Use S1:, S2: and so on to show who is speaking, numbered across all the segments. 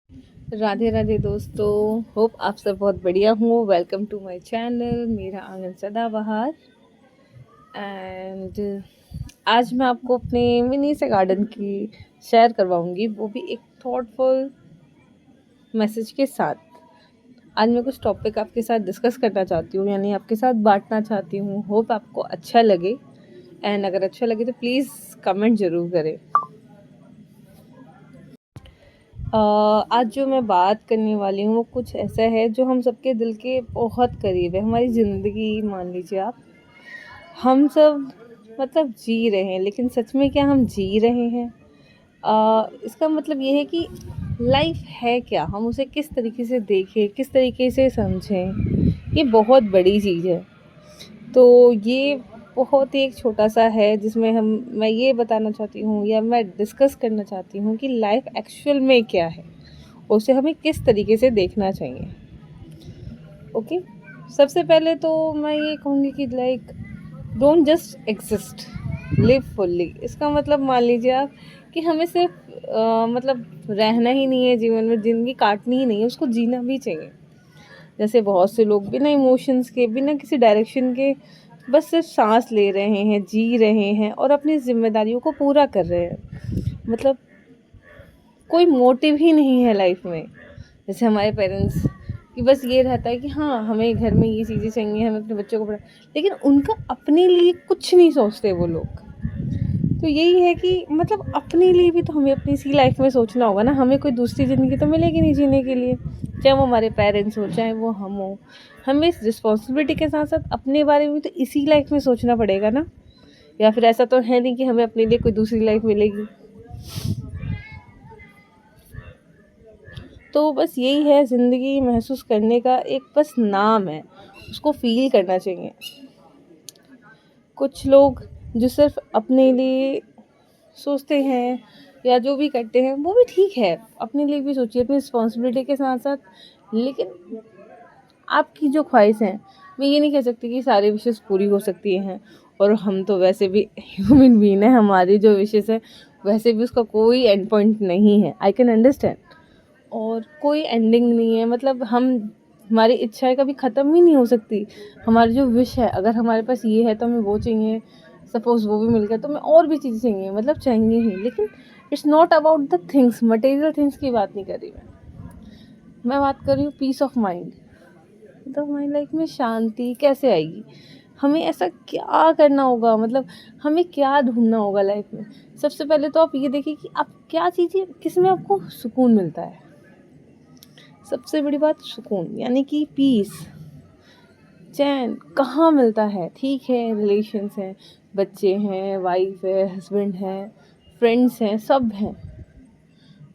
S1: राधे राधे दोस्तों। होप आप सब बहुत बढ़िया हो। वेलकम टू माय चैनल मेरा आंगन सदाबहार। एंड आज मैं आपको अपने मिनी से गार्डन की शेयर करवाऊंगी, वो भी एक थॉटफुल मैसेज के साथ। आज मैं कुछ टॉपिक आपके साथ डिस्कस करना चाहती हूँ, यानी आपके साथ बांटना चाहती हूँ। होप आपको अच्छा लगे। एंड अगर अच्छा लगे तो प्लीज़ कमेंट ज़रूर करें। आज जो मैं बात करने वाली हूँ वो कुछ ऐसा है जो हम सबके दिल के बहुत करीब है। हमारी ज़िंदगी मान लीजिए आप, हम सब मतलब जी रहे हैं, लेकिन सच में क्या हम जी रहे हैं? इसका मतलब ये है कि लाइफ है क्या, हम उसे किस तरीके से देखें, किस तरीके से समझें, ये बहुत बड़ी चीज़ है। तो ये बहुत ही एक छोटा-सा है जिसमें मैं ये बताना चाहती हूँ या मैं डिस्कस करना चाहती हूँ कि लाइफ एक्चुअल में क्या है? उसे हमें किस तरीके से देखना चाहिए। ओके, सबसे पहले तो मैं ये कहूँगी कि like don't just exist, live fully. इसका मतलब मान लीजिए आप कि हमें सिर्फ मतलब रहना ही नहीं है जीवन में, ज़िंदगी काटनी ही नहीं है, उसको जीना भी चाहिए। जैसे बहुत से लोग बिना इमोशंस के, बिना किसी डायरेक्शन के बस सिर्फ सांस ले रहे हैं, जी रहे हैं और अपनी जिम्मेदारियों को पूरा कर रहे हैं। मतलब कोई मोटिव ही नहीं है लाइफ में। जैसे हमारे पेरेंट्स कि बस ये रहता है कि हाँ, हमें घर में ये चीज़ें चाहिए, हमें अपने बच्चों को पढ़ा, लेकिन उनका अपने लिए कुछ नहीं सोचते वो लोग। तो यही है कि मतलब अपने लिए भी तो हमें अपनी इसी लाइफ में सोचना होगा ना। हमें कोई दूसरी ज़िंदगी तो मिलेगी नहीं जीने के लिए, चाहे वो हमारे पेरेंट्स हो चाहे वो हम हो। हमें इस रिस्पॉन्सिबिलिटी के साथ साथ अपने बारे में तो इसी लाइफ में सोचना पड़ेगा ना। या फिर ऐसा तो है नहीं कि हमें अपने लिए कोई दूसरी लाइफ मिलेगी। तो बस यही है, ज़िंदगी महसूस करने का एक बस नाम है, उसको फ़ील करना चाहिए। कुछ लोग जो सिर्फ अपने लिए सोचते हैं या जो भी करते हैं वो भी ठीक है, अपने लिए भी सोचिए अपनी रिस्पॉन्सिबिलिटी के साथ साथ। लेकिन आपकी जो ख्वाहिश हैं, मैं ये नहीं कह सकती कि सारी विशेस पूरी हो सकती हैं। और हम तो वैसे भी ह्यूमन बीइंग है, हमारी जो विशेस है वैसे भी उसका कोई एंड पॉइंट नहीं है। I can understand. और कोई एंडिंग नहीं है, मतलब हमारी इच्छाएं कभी ख़त्म ही नहीं हो सकती। हमारी जो विश है, अगर हमारे पास ये है तो हमें वो चाहिए, सपोज़ वो भी मिल गया तो हमें और भी चीज़ें चाहिए, मतलब चाहिए ही। लेकिन it's not about the things, material things की बात नहीं कर रही मैं बात कर रही हूँ पीस ऑफ माइंड। तो हमारी लाइफ में शांति कैसे आएगी? हमें ऐसा क्या करना होगा, मतलब हमें क्या ढूंढना होगा लाइफ में? सबसे पहले तो आप ये देखिए कि आप क्या चीज़ें, किस में आपको सुकून मिलता है। सबसे बड़ी बात सुकून, यानी कि पीस, चैन कहाँ मिलता है? ठीक है, रिलेशंस हैं, बच्चे हैं, वाइफ है, हस्बैंड है, फ्रेंड्स हैं, सब हैं।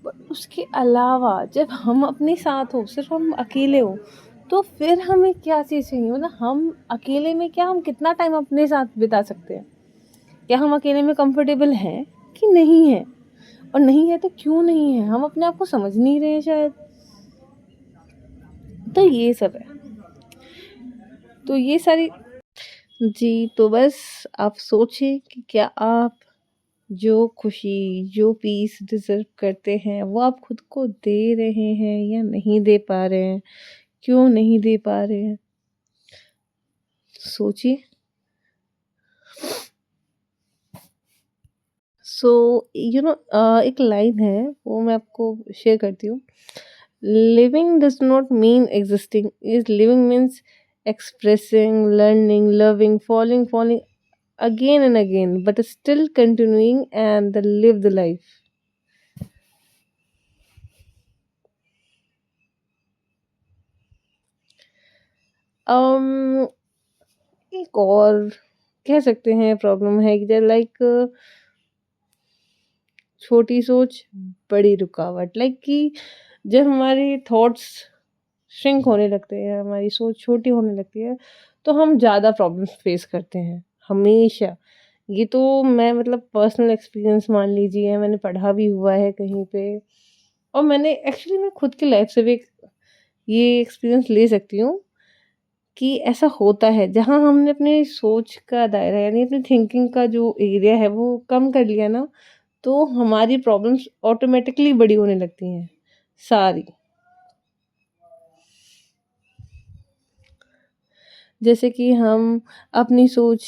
S1: बट उसके अलावा जब हम अपने साथ हो, सिर्फ हम अकेले हो, तो फिर हमें क्या चीज़ चाहिए? मतलब हम अकेले में क्या, हम कितना टाइम अपने साथ बिता सकते हैं? क्या हम अकेले में कंफर्टेबल हैं कि नहीं है? और नहीं है तो क्यों नहीं है? हम अपने आप को समझ नहीं रहे हैं शायद। तो ये सब है। तो ये सारी जी, तो बस आप सोचें कि क्या आप जो खुशी, जो पीस डिज़र्व करते हैं, वो आप खुद को दे रहे हैं या नहीं दे पा रहे हैं? क्यों नहीं दे पा रहे हैं? सोचिए। सो एक लाइन है, वो मैं आपको शेयर करती हूँ। Living does not mean existing, is living means expressing, learning, loving, falling again and again, but still continuing and the live the life. um एक और कह सकते हैं प्रॉब्लम है कि लाइक छोटी सोच बड़ी रुकावट, लाइक कि जब हमारे थॉट्स श्रिंक होने लगते हैं, हमारी सोच छोटी होने लगती है, तो हम ज़्यादा प्रॉब्लम्स फेस करते हैं हमेशा। ये तो मैं मतलब पर्सनल एक्सपीरियंस मान लीजिए, मैंने पढ़ा भी हुआ है कहीं पे। और मैंने एक्चुअली मैं खुद की लाइफ से भी ये एक्सपीरियंस ले सकती हूँ कि ऐसा होता है, जहाँ हमने अपनी सोच का दायरा, यानी अपनी थिंकिंग का जो एरिया है वो कम कर लिया ना, तो हमारी प्रॉब्लम्स ऑटोमेटिकली बड़ी होने लगती हैं। सारी। जैसे कि हम अपनी सोच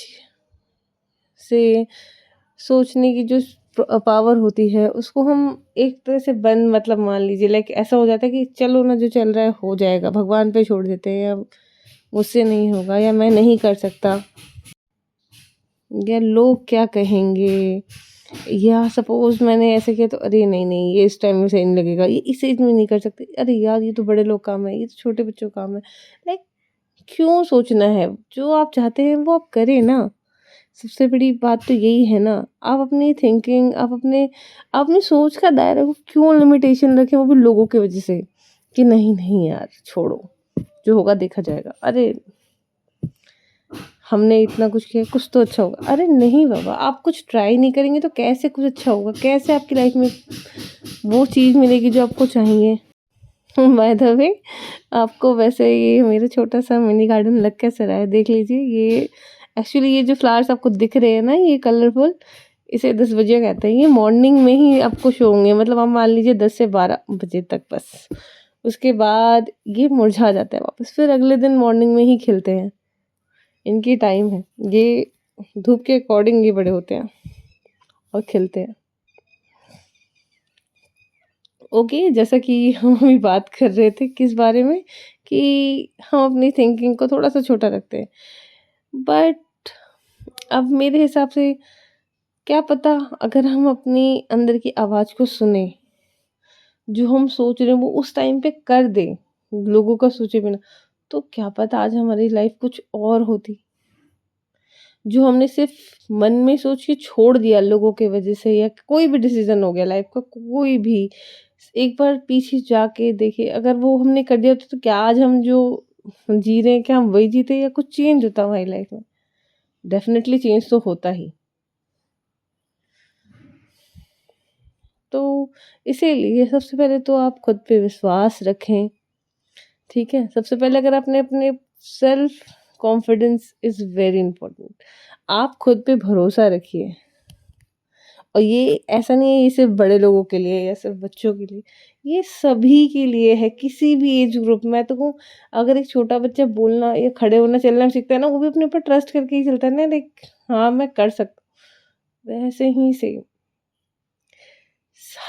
S1: से सोचने की जो पावर होती है उसको हम एक तरह से बंद, मतलब मान लीजिए लाइक ऐसा हो जाता है कि चलो ना, जो चल रहा है हो जाएगा, भगवान पे छोड़ देते हैं, या मुझसे नहीं होगा, या मैं नहीं कर सकता, या लोग क्या कहेंगे, या सपोज मैंने ऐसे किया तो अरे नहीं नहीं ये इस टाइम में सही नहीं लगेगा, ये इस एज में नहीं कर सकते, अरे यार ये तो बड़े लोग काम है, ये तो छोटे बच्चों का काम है। लाइक क्यों सोचना है? जो आप चाहते हैं वो आप करें ना। सबसे बड़ी बात तो यही है ना। आप अपनी थिंकिंग, आप अपनी सोच का दायरा को क्यों लिमिटेशन रखें, वो भी लोगों की वजह से, कि नहीं नहीं यार छोड़ो, जो होगा देखा जाएगा, अरे हमने इतना कुछ किया, कुछ तो अच्छा होगा। अरे नहीं बाबा, आप कुछ ट्राई नहीं करेंगे तो कैसे कुछ अच्छा होगा? कैसे आपकी लाइफ में वो चीज़ मिलेगी जो आपको चाहिए? बाय द वे, आपको वैसे ये मेरा छोटा सा मिनी गार्डन लग कैसा रहा है देख लीजिए। ये एक्चुअली ये जो फ्लावर्स आपको दिख रहे हैं ना, ये कलरफुल, इसे 10 बजे कहते हैं। ये मॉर्निंग में ही आपको शो होंगे, मतलब आप मान लीजिए 10 से 12 बजे तक बस। उसके बाद ये मुरझा जाता है वापस, फिर अगले दिन मॉर्निंग में ही खिलते हैं। इनकी टाइम है, ये धूप के अकॉर्डिंग ये बड़े होते हैं और खिलते हैं। ओके, जैसा कि हम अभी बात कर रहे थे किस बारे में, कि हम अपनी थिंकिंग को थोड़ा-सा छोटा रखते हैं। बट अब मेरे हिसाब से क्या पता, अगर हम अपनी अंदर की आवाज़ को सुनें, जो हम सोच रहे हैं वो उस टाइम पे कर दें, लोगों का सोचे बिना, तो क्या पता आज हमारी लाइफ़ कुछ और होती। जो हमने सिर्फ़ मन में सोच के छोड़ दिया लोगों की वज़ह से, या कोई भी डिसीज़न हो गया लाइफ़ का कोई भी, एक बार पीछे जाके देखिए, अगर वो हमने कर दिया होता तो क्या आज हम जो जी रहे हैं क्या हम वही जीते, या कुछ चेंज होता हमारी लाइफ़ में? डेफ़िनेटली चेंज तो होता ही। तो इसीलिए सबसे पहले तो आप खुद पे विश्वास रखें, ठीक है? सबसे पहले अगर आपने अपने self confidence is very important. आप खुद पे भरोसा रखिए। और ये ऐसा नहीं है ये सिर्फ़ बड़े लोगों के लिए या सिर्फ़ बच्चों के लिए, ये सभी के लिए है, किसी भी एज ग्रुप में। मैं तो कहूँ, अगर एक छोटा बच्चा बोलना या खड़े होना, चलना सीखता है ना, वो भी अपने ऊपर ट्रस्ट करके ही चलता है ना, लाइक हाँ, मैं कर सकता हूँ। वैसे ही सेम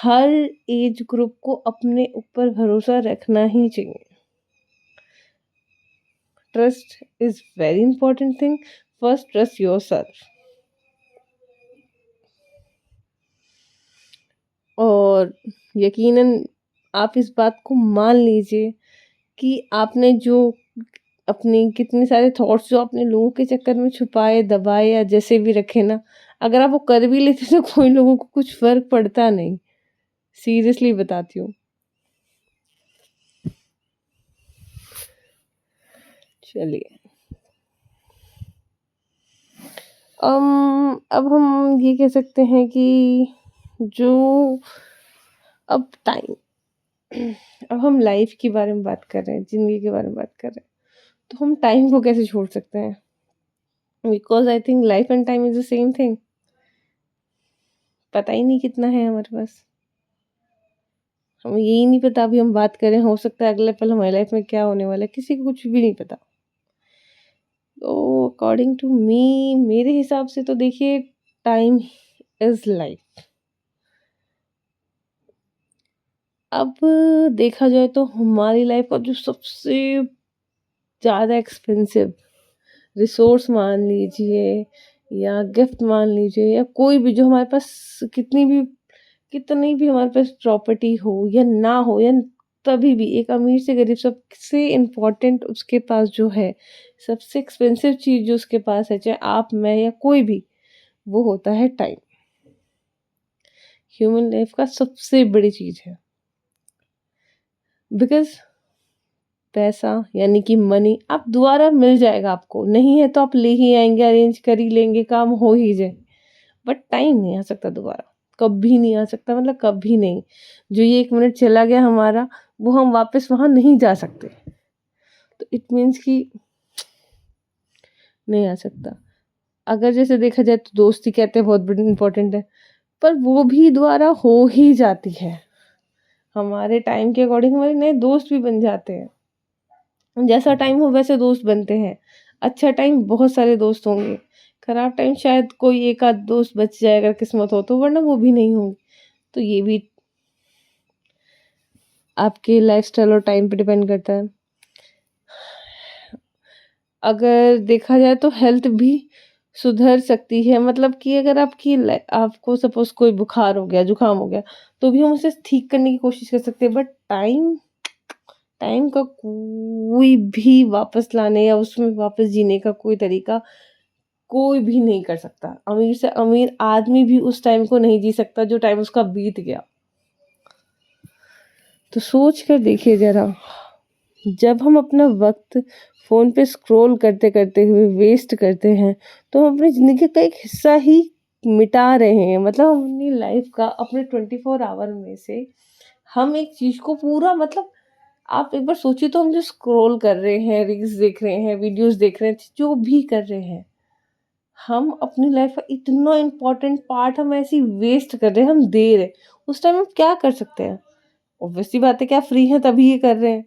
S1: हर एज ग्रुप को अपने ऊपर भरोसा रखना ही चाहिए। Trust is very important thing. First trust yourself. और यकीनन आप इस बात को मान लीजिए कि आपने जो अपने कितने सारे थॉट्स जो आपने लोगों के चक्कर में छुपाए, दबाए या जैसे भी रखे ना, अगर आप वो कर भी लेते तो कोई लोगों को कुछ फ़र्क पड़ता नहीं। सीरियसली बताती हूँ। चलिए, अब हम ये कह सकते हैं कि जो अब टाइम अब हम लाइफ़ के बारे में बात कर रहे हैं, ज़िंदगी के बारे में बात कर रहे हैं, तो हम टाइम को कैसे छोड़ सकते हैं? Because I think life and time is the same thing. पता ही नहीं कितना है हमारे पास। हमें यही नहीं पता, अभी हम बात करें, हो सकता है अगले पल हमारी लाइफ में क्या होने वाला है, किसी को कुछ भी नहीं पता। तो अकॉर्डिंग टू मी, मेरे हिसाब से तो देखिए, टाइम इज़ लाइफ। अब देखा जाए तो हमारी लाइफ का जो सबसे ज़्यादा एक्सपेंसिव रिसोर्स मान लीजिए, या गिफ्ट मान लीजिए, या कोई भी जो हमारे पास, कितनी भी हमारे पास प्रॉपर्टी हो या ना हो, या तभी भी एक अमीर से गरीब, सबसे इम्पोर्टेंट उसके पास जो है, सबसे एक्सपेंसिव चीज़ जो उसके पास है, चाहे आप, मैं या कोई भी, वो होता है टाइम। ह्यूमन लाइफ का सबसे बड़ी चीज़ है। बिकॉज़ पैसा यानी कि मनी आप दोबारा मिल जाएगा आपको, नहीं है तो आप ले ही आएँगे, अरेंज कर ही लेंगे, काम हो ही जाए। बट टाइम नहीं आ सकता दोबारा, कभी नहीं आ सकता, मतलब कभी नहीं। जो ये 1 मिनट चला गया हमारा, वो हम वापस वहाँ नहीं जा सकते। तो इट मीन्स कि नहीं आ सकता। अगर जैसे देखा जाए तो दोस्ती कहते हैं बहुत बड़ी इम्पोर्टेंट है, पर वो भी दोबारा हो ही जाती है। हमारे टाइम के अकॉर्डिंग हमारे नए दोस्त भी बन जाते हैं। जैसा टाइम हो वैसे दोस्त बनते हैं। अच्छा टाइम बहुत सारे दोस्त होंगे, खराब टाइम शायद कोई एक आध दोस्त बच जाए अगर किस्मत हो तो, वरना वो भी नहीं होंगे। तो ये भी आपके लाइफ़स्टाइल और टाइम पे डिपेंड करता है। अगर देखा जाए तो हेल्थ भी सुधर सकती है, मतलब कि अगर आपको सपोज़ कोई बुखार हो गया, जुकाम हो गया, तो भी हम उसे ठीक करने की कोशिश कर सकते हैं, बट टाइम टाइम का कोई भी वापस लाने या उसमें वापस जीने का कोई तरीका कोई भी नहीं कर सकता। अमीर से अमीर आदमी भी उस टाइम को नहीं जी सकता जो टाइम उसका बीत गया। तो सोच कर देखिए ज़रा, जब हम अपना वक़्त फ़ोन पे स्क्रॉल करते-करते हुए वेस्ट करते हैं, तो हम अपनी ज़िंदगी का एक हिस्सा ही मिटा रहे हैं। मतलब हम अपनी लाइफ़ का अपने 24 आवर में से हम एक चीज़ को पूरा, मतलब आप एक बार सोचिए तो, हम जो स्क्रॉल कर रहे हैं, रील्स देख रहे हैं, वीडियोज़ देख रहे हैं, जो भी कर रहे हैं, हम अपनी लाइफ़ का इतना इम्पोर्टेंट पार्ट हम ऐसे ही वेस्ट कर रहे हैं, हम दे रहे हैं। उस टाइम हम क्या कर सकते हैं? ऑब्वियस सी बात है कि आप फ्री हैं तभी ये कर रहे हैं।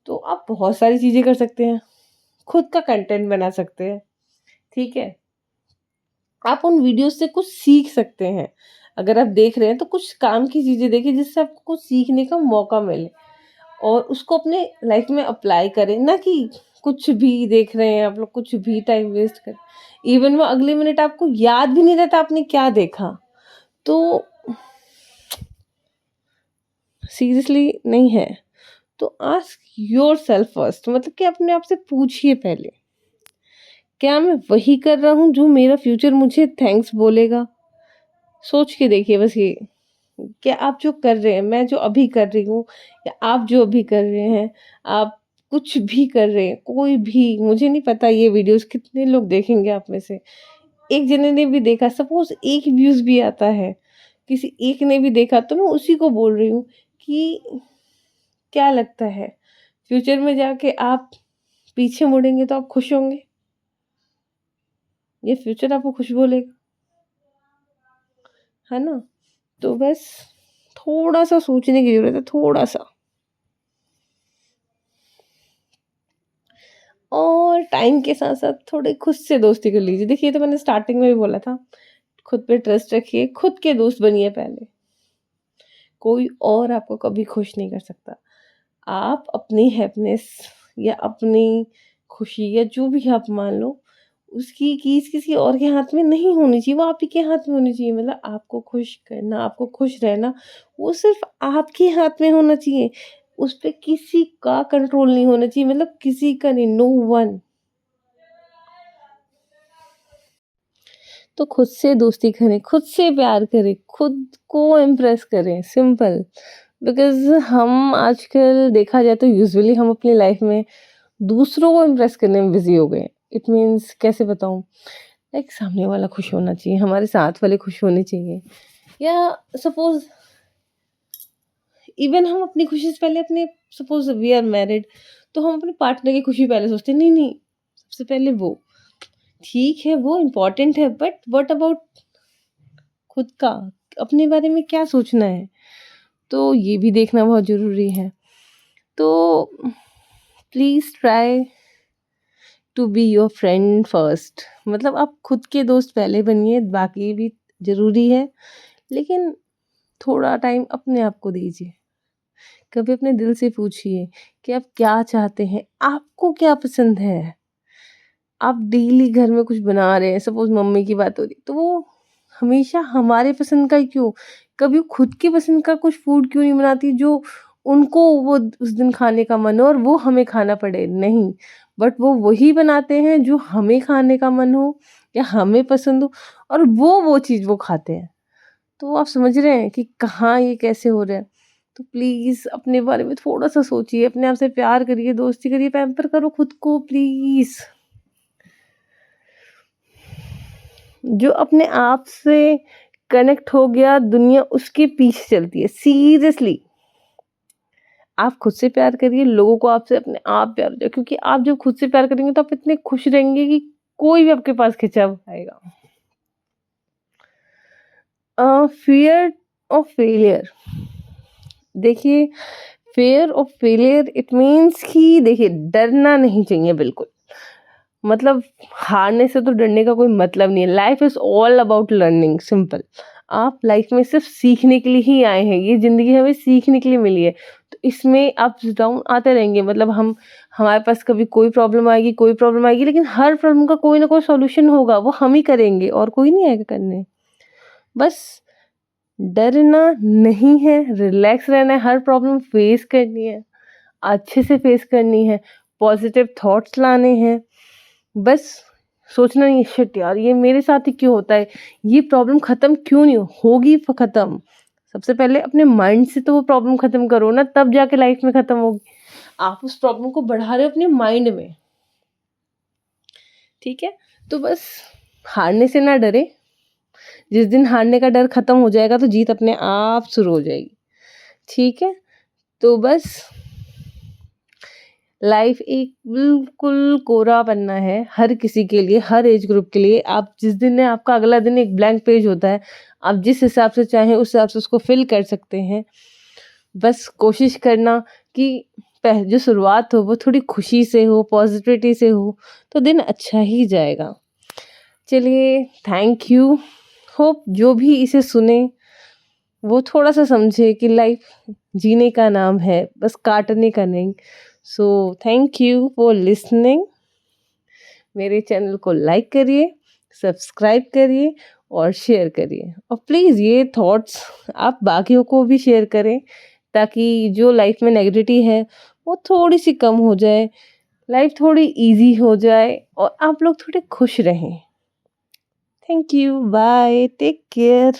S1: तो आप बहुत सारी चीज़ें कर सकते हैं। खुद का कंटेंट बना सकते हैं, ठीक है? आप उन वीडियोज़ से कुछ सीख सकते हैं। अगर आप देख रहे हैं तो कुछ काम की चीज़ें देखिए जिससे आपको कुछ सीखने का मौका मिले और उसको अपने लाइफ़ में अप्लाई करें, ना कि कुछ भी देख रहे हैं आप लोग, कुछ भी टाइम वेस्ट करें। इवन वो अगले मिनट आपको याद भी नहीं रहता आपने क्या देखा। तो सीरियसली नहीं है। तो आस्क योरसेल्फ फर्स्ट, मतलब कि अपने आप से पूछिए पहले, क्या मैं वही कर रहा हूँ जो मेरा फ्यूचर मुझे थैंक्स बोलेगा? सोच के देखिए बस ये, क्या आप जो कर रहे हैं, मैं जो अभी कर रही हूँ या आप जो अभी कर रहे हैं, आप कुछ भी कर रहे हैं, कोई भी, मुझे नहीं पता ये वीडियोज़ कितने लोग देखेंगे आप में से। एक जने ने भी देखा, सपोज़ एक व्यूज़ भी आता है, किसी एक ने भी देखा, तो मैं उसी को बोल रही हूँ कि क्या लगता है, फ्यूचर में जाके आप पीछे मुड़ेंगे तो आप खुश होंगे? ये फ्यूचर आपको खुश बोलेगा, है ना? तो बस थोड़ा-सा सोचने की ज़रूरत है, थोड़ा-सा। और टाइम के साथ-साथ थोड़े खुद से दोस्ती कर लीजिए। देखिए, ये तो मैंने स्टार्टिंग में भी बोला था, खुद पे ट्रस्ट रखिए, खुद के दोस्त बनिए पहले। कोई और आपको कभी खुश नहीं कर सकता। आप अपनी हैप्पीनेस या अपनी खुशी या जो भी आप मान लो, उसकी कीज़ किसी और के हाथ में नहीं होनी चाहिए, वो आप ही के हाथ में होनी चाहिए। मतलब आपको खुश करना, आपको खुश रहना, वो सिर्फ़ आपके हाथ में होना चाहिए। उस पे किसी का कंट्रोल नहीं होना चाहिए, मतलब किसी का नहीं, नो वन। तो खुद से दोस्ती करें, खुद से प्यार करें, खुद को इम्प्रेस करें, सिंपल। बिकॉज़ हम आजकल देखा जाए तो यूजुअली हम अपनी लाइफ़ में दूसरों को इम्प्रेस करने में बिज़ी हो गए हैं। इट मीन्स कैसे बताऊँ? लाइक सामने वाला खुश होना चाहिए, हमारे साथ वाले खुश होने चाहिए, या सपोज़ इवन हम अपनी खुशी से पहले अपने, सपोज़ वी आर मैरिड, तो हम अपने पार्टनर की खुशी पहले सोचते हैं, नहीं, नहीं, सबसे पहले वो। ठीक है, वो इम्पोर्टेंट है, बट व्हाट अबाउट खुद का? अपने बारे में क्या सोचना है? तो ये भी देखना बहुत ज़रूरी है। तो please try to be your friend first, मतलब आप खुद के दोस्त पहले बनिए, बाकी भी ज़रूरी है, लेकिन थोड़ा टाइम अपने आप को दीजिए। कभी अपने दिल से पूछिए कि आप क्या चाहते हैं? आपको क्या पसंद है? आप डेली घर में कुछ बना रहे हैं, सपोज़ मम्मी की बात हो रही, तो वो हमेशा हमारे पसंद का ही क्यों? कभी खुद की पसंद का कुछ फूड क्यों नहीं बनाती जो उनको वो उस दिन खाने का मन हो और वो हमें खाना पड़े? नहीं, बट वो वही बनाते हैं जो हमें खाने का मन हो या हमें पसंद हो, और वो चीज़ वो खाते हैं। तो आप समझ रहे हैं कि कहाँ ये कैसे हो रहा है? तो प्लीज़ अपने बारे में थोड़ा-सा सोचिए, अपने आप से प्यार करिए, दोस्ती करिए, पैम्पर करो खुद को प्लीज़। जो अपने आप से कनेक्ट हो गया, दुनिया उसके पीछे चलती है, सीरियसली। आप खुद से प्यार करिए, लोगों को आपसे अपने आप प्यार हो जाए, क्योंकि आप जब खुद से प्यार करेंगे तो आप इतने खुश रहेंगे कि कोई भी आपके पास खिंचा हुआ आएगा। फ़ियर ऑफ फेलियर, देखिए, fear of failure it means कि देखिए डरना नहीं चाहिए बिल्कुल। मतलब हारने से तो डरने का कोई मतलब नहीं है। Life is all about learning, simple. आप लाइफ़ में सिर्फ़ सीखने के लिए ही आए हैं। ये ज़िंदगी हमें सीखने के लिए मिली है। तो इसमें अप्स डाउन आते रहेंगे। मतलब हमारे पास कभी कोई प्रॉब्लम आएगी, लेकिन हर प्रॉब्लम का कोई ना कोई सॉल्यूशन होगा, वो हम ही करेंगे और कोई नहीं आएगा करने। बस डरना नहीं है, रिलैक्स रहना है, हर प्रॉब्लम फेस करनी है, अच्छे से फेस करनी है, पॉजिटिव थॉट्स लाने हैं। बस सोचना नहीं है शिट यार ये मेरे साथ ही क्यों होता है, ये प्रॉब्लम खत्म क्यों नहीं होगी खत्म। सबसे पहले अपने माइंड से तो वो प्रॉब्लम खत्म करो ना, तब जाके लाइफ में खत्म होगी। आप उस प्रॉब्लम को बढ़ा रहे हो अपने माइंड में। ठीक है, तो बस हारने से ना डरे। जिस दिन हारने का डर खत्म हो जाएगा तो जीत अपने आप शुरू हो जाएगी। ठीक है, तो बस लाइफ एक बिल्कुल कोरा पन्ना है हर किसी के लिए, हर एज ग्रुप के लिए। आप जिस दिन है आपका अगला दिन एक ब्लैंक पेज होता है। आप जिस हिसाब से चाहें उस हिसाब से उसको फिल कर सकते हैं। बस कोशिश करना कि जो शुरुआत हो वो थोड़ी खुशी से हो, पॉजिटिविटी से हो, तो दिन अच्छा ही जाएगा। चलिए, थैंक यू। होप जो भी इसे सुने वो थोड़ा-सा समझे कि लाइफ जीने का नाम है, बस काटने का नहीं। So thank you for listening. मेरे चैनल को लाइक करिए, सब्सक्राइब करिए और शेयर करिए। और प्लीज़ ये थॉट्स आप बाकियों को भी शेयर करें, ताकि जो लाइफ में नेगेटिविटी है वो थोड़ी-सी कम हो जाए, लाइफ थोड़ी ईज़ी हो जाए और आप लोग थोड़े खुश रहें। Thank you, bye, take care.